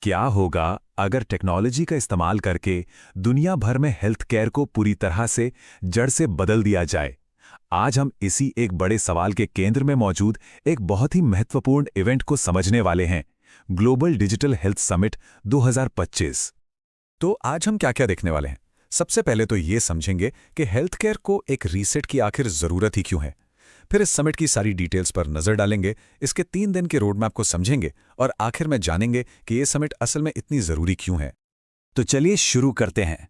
क्या होगा अगर टेक्नोलॉजी का इस्तेमाल करके दुनिया भर में हेल्थ केयर को पूरी तरह से जड़ से बदल दिया जाए। आज हम इसी एक बड़े सवाल के केंद्र में मौजूद एक बहुत ही महत्वपूर्ण इवेंट को समझने वाले हैं, ग्लोबल डिजिटल हेल्थ समिट 2025। तो आज हम क्या-क्या देखने वाले हैं। सबसे पहले तो ये समझेंगे कि हेल्थ केयर को एक रीसेट की आखिर ज़रूरत ही क्यों है। फिर इस समिट की सारी डिटेल्स पर नज़र डालेंगे, इसके 3 दिन के रोड मैप को समझेंगे और आखिर में जानेंगे कि ये समिट असल में इतनी ज़रूरी क्यों है। तो चलिए शुरू करते हैं।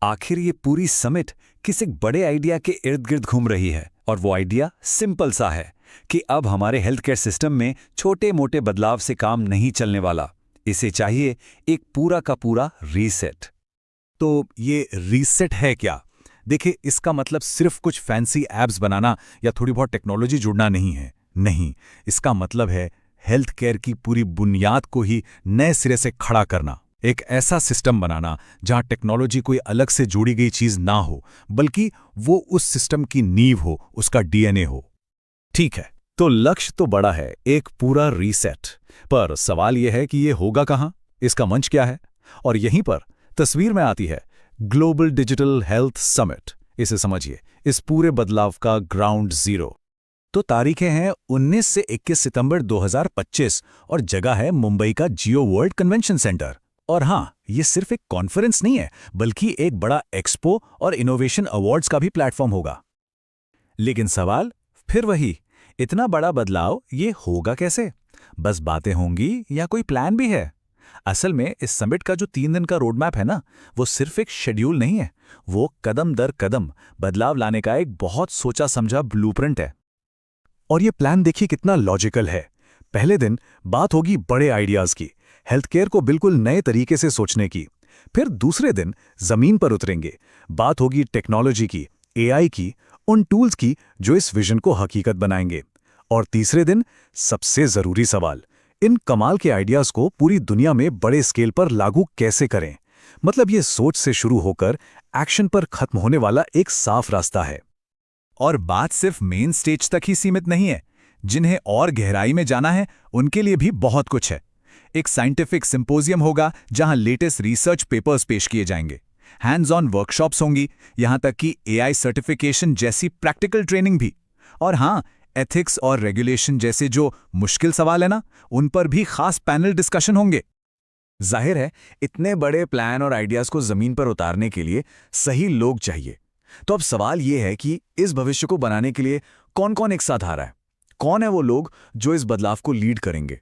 आखिर ये पूरी समिट किस एक बड़े आइडिया के इर्द गिर्द घूम रही है, और वो आइडिया सिंपल सा है कि अब हमारे हेल्थ केयर सिस्टम में छोटे मोटे बदलाव से काम नहीं चलने वाला। इसे चाहिए एक पूरा का पूरा रीसेट। तो ये रीसेट है क्या? देखिए, इसका मतलब सिर्फ कुछ फैंसी ऐप्स बनाना या थोड़ी बहुत टेक्नोलॉजी जुड़ना नहीं है। नहीं, इसका मतलब है हेल्थ केयर की पूरी बुनियाद को ही नए सिरे से खड़ा करना। एक ऐसा सिस्टम बनाना जहां टेक्नोलॉजी कोई अलग से जोड़ी गई चीज ना हो, बल्कि वो उस सिस्टम की नींव हो, उसका डीएनए हो। ठीक है, तो लक्ष्य तो बड़ा है, एक पूरा रीसेट। पर सवाल यह है कि ये होगा कहां, इसका मंच क्या है? और यहीं पर तस्वीर में आती है ग्लोबल डिजिटल हेल्थ समिट। इसे समझिए, इस पूरे बदलाव का ग्राउंड जीरो। तो तारीखें हैं 19 से 21 सितंबर 2025 और जगह है मुंबई का जियो वर्ल्ड कन्वेंशन सेंटर। और हाँ, ये सिर्फ एक कॉन्फ्रेंस नहीं है, बल्कि एक बड़ा एक्सपो और इनोवेशन अवार्ड्स का भी प्लेटफॉर्म होगा। लेकिन सवाल फिर वही, इतना बड़ा बदलाव ये होगा कैसे? बस बातें होंगी या कोई प्लान भी है? असल में इस समिट का जो 3 दिन का रोड मैप है ना, वो सिर्फ एक शेड्यूल नहीं है, वो कदम दर कदम बदलाव लाने का एक बहुत सोचा समझा ब्लूप्रिंट है। और ये प्लान देखिए कितना लॉजिकल है। पहले दिन बात होगी बड़े आइडियाज की, हेल्थ केयर को बिल्कुल नए तरीके से सोचने की। फिर दूसरे दिन जमीन पर उतरेंगे, बात होगी टेक्नोलॉजी की, एआई की, उन टूल्स की जो इस विजन को हकीकत बनाएंगे। और तीसरे दिन सबसे जरूरी सवाल, इन कमाल के आइडियाज को पूरी दुनिया में बड़े स्केल पर लागू कैसे करें। मतलब ये सोच से शुरू होकर एक्शन पर खत्म होने वाला एक साफ रास्ता है। और बात सिर्फ मेन स्टेज तक ही सीमित नहीं है। जिन्हें और गहराई में जाना है, उनके लिए भी बहुत कुछ है। एक साइंटिफिक सिंपोजियम होगा जहां लेटेस्ट रिसर्च पेपर्स पेश किए जाएंगे, हैंड्स ऑन वर्कशॉप्स होंगी, यहां तक कि एआई सर्टिफिकेशन जैसी प्रैक्टिकल ट्रेनिंग भी। और हां, एथिक्स और रेगुलेशन जैसे जो मुश्किल सवाल है ना, उन पर भी खास पैनल डिस्कशन होंगे। जाहिर है, इतने बड़े प्लान और आइडियाज को जमीन पर उतारने के लिए सही लोग चाहिए। तो अब सवाल यह है कि इस भविष्य को बनाने के लिए कौन कौन एक साथ आ रहा है? कौन है वो लोग जो इस बदलाव को लीड करेंगे?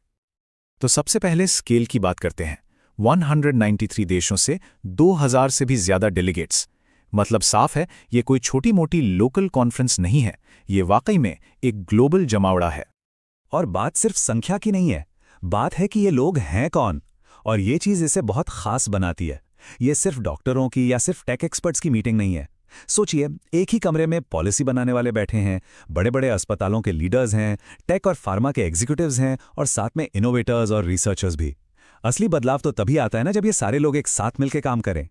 तो सबसे पहले स्केल की बात करते हैं। 193 देशों से 2000 से भी ज्यादा डेलीगेट्स। मतलब साफ है, ये कोई छोटी मोटी लोकल कॉन्फ्रेंस नहीं है, ये वाकई में एक ग्लोबल जमावड़ा है। और बात सिर्फ संख्या की नहीं है, बात है कि ये लोग हैं कौन। और ये चीज इसे बहुत खास बनाती है। ये सिर्फ डॉक्टरों की या सिर्फ टेक एक्सपर्ट्स की मीटिंग नहीं है। सोचिए, एक ही कमरे में पॉलिसी बनाने वाले बैठे हैं, बड़े बड़े अस्पतालों के लीडर्स हैं, टेक और फार्मा के एग्जीक्यूटिव्स हैं, और साथ में इनोवेटर्स और रिसर्चर्स भी। असली बदलाव तो तभी आता है ना, जब ये सारे लोग एक साथ मिलकर काम करें।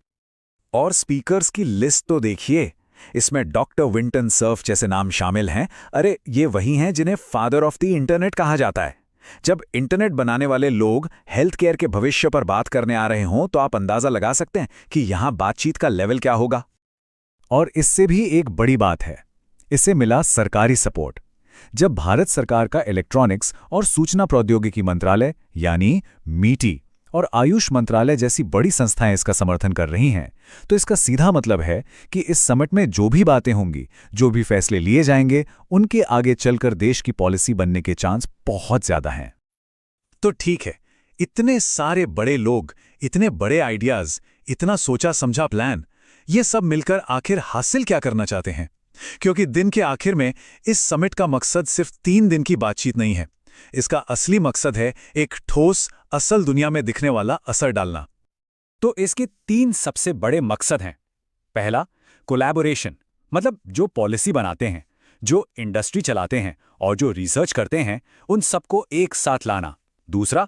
और स्पीकर्स की लिस्ट तो देखिए, इसमें डॉक्टर विंटन सर्फ जैसे नाम शामिल हैं। अरे, ये वही हैं जिन्हें फादर ऑफ द इंटरनेट कहा जाता है। जब इंटरनेट बनाने वाले लोग हेल्थ केयर के भविष्य पर बात करने आ रहे हों, तो आप अंदाजा लगा सकते हैं कि यहां बातचीत का लेवल क्या होगा। और इससे भी एक बड़ी बात है, इसे मिला सरकारी सपोर्ट। जब भारत सरकार का इलेक्ट्रॉनिक्स और सूचना प्रौद्योगिकी मंत्रालय यानी मीटी और आयुष मंत्रालय जैसी बड़ी संस्थाएं इसका समर्थन कर रही हैं, तो इसका सीधा मतलब है कि इस समिट में जो भी बातें होंगी, जो भी फैसले लिए जाएंगे, उनके आगे चलकर देश की पॉलिसी बनने के चांस बहुत ज्यादा हैं। तो ठीक है, इतने सारे बड़े लोग, इतने बड़े आइडियाज, इतना सोचा समझा प्लान, ये सब मिलकर आखिर हासिल क्या करना चाहते हैं? क्योंकि दिन के आखिर में इस समिट का मकसद सिर्फ 3 दिन की बातचीत नहीं है। इसका असली मकसद है एक ठोस, असल दुनिया में दिखने वाला असर डालना। तो इसके 3 सबसे बड़े मकसद हैं। पहला, कोलैबोरेशन, मतलब जो पॉलिसी बनाते हैं, जो इंडस्ट्री चलाते हैं और जो रिसर्च करते हैं, उन सबको एक साथ लाना। दूसरा,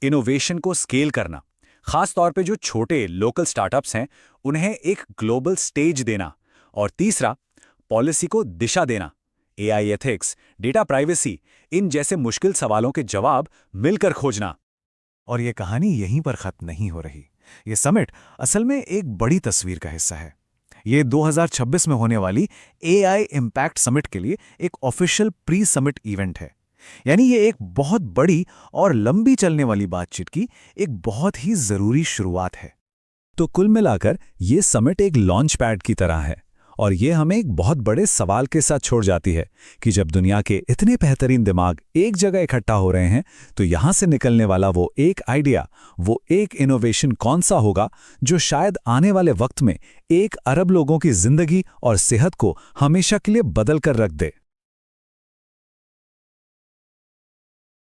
इनोवेशन को स्केल करना, खास तौर पे जो छोटे लोकल स्टार्टअप्स हैं, उन्हें एक ग्लोबल स्टेज देना। और तीसरा, पॉलिसी को दिशा देना, एआई एथिक्स, डेटा प्राइवेसी, इन जैसे मुश्किल सवालों के जवाब मिलकर खोजना। और ये कहानी यहीं पर खत्म नहीं हो रही। ये समिट असल में एक बड़ी तस्वीर का हिस्सा है। ये 2026 में होने वाली AI इम्पैक्ट समिट के लिए एक ऑफिशियल प्री समिट इवेंट है। यानी ये एक बहुत बड़ी और लंबी चलने वाली बातचीत की एक बहुत ही जरूरी शुरुआत है। तो कुल मिलाकर ये समिट एक लॉन्च पैड की तरह है और ये हमें एक बहुत बड़े सवाल के साथ छोड़ जाती है कि जब दुनिया के इतने बेहतरीन दिमाग एक जगह इकट्ठा हो रहे हैं तो यहाँ से निकलने वाला वो एक आइडिया, वो एक इनोवेशन कौन सा होगा जो शायद आने वाले वक्त में 1 अरब लोगों की जिंदगी और सेहत को हमेशा के लिए बदल कर रख दे।